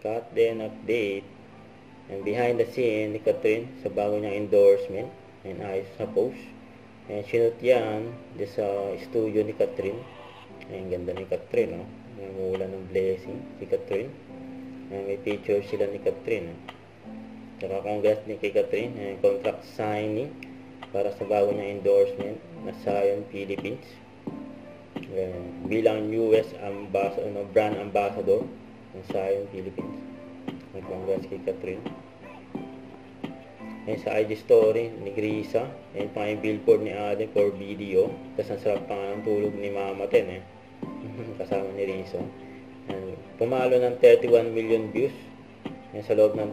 cut then update. And behind the scene ni Catherine sa bago niyang endorsement. And ayos sa post. And sinut yan dyan sa studio ni Catherine. Ayan, ganda ni Catherine, no? Namula ng blessing si Catherine. Ayan, may picture sila ni Catherine, no? Saka congrats din kay Catherine. Ayan, contract signing para sa bago niyang endorsement na Zion Philippines. Ayan, bilang US ambassador, brand ambassador ng Zion Philippines. Ayan, congrats kay Catherine. Ayan, sa IG story ni Grisa. Ayan pa yung billboard ni Aden for video. Tapos ang sarap pa nga ng tulog ni Mama Ten, kasama ni Rizzo. Ayan, pumalo ng 31 million views. Ayan, sa loob ng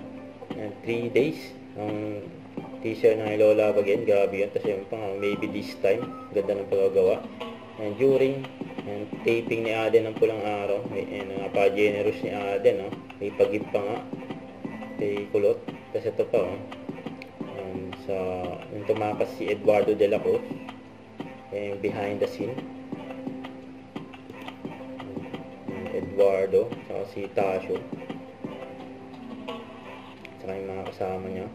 3 days ang teaser ng Lola Again. Grabe yun. Tapos yun pa nga, maybe this time. Ganda ng pagagawa. And during taping ni Aden ng Pulang Araw, napaka-generous ni Aden, no? May pag-give pa nga kay Kulot. Tapos ito pa, sa yung tumakas si Eduardo de la Cruz, behind the scene, Eduardo, saka si Tasio, saka yung mga kasama niya.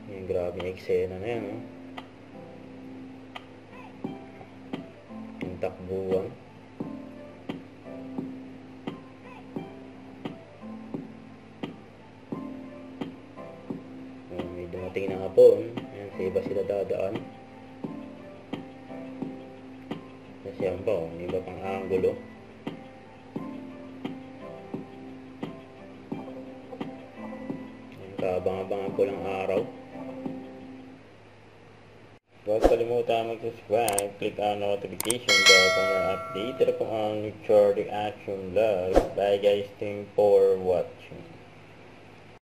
Yung grabe yung eksena na yan, no? Yung takbuhan. May dumating na hapon. Ayan, sa iba sila dadaan. Kasi yan pa, may iba pang angulo. Ayan, kaabang-abangan ko lang araw. Huwag kalimutan mag-subscribe, click on notification bell para ma-update po ang Charlie Action Vlog. Bye guys, thank you for watching.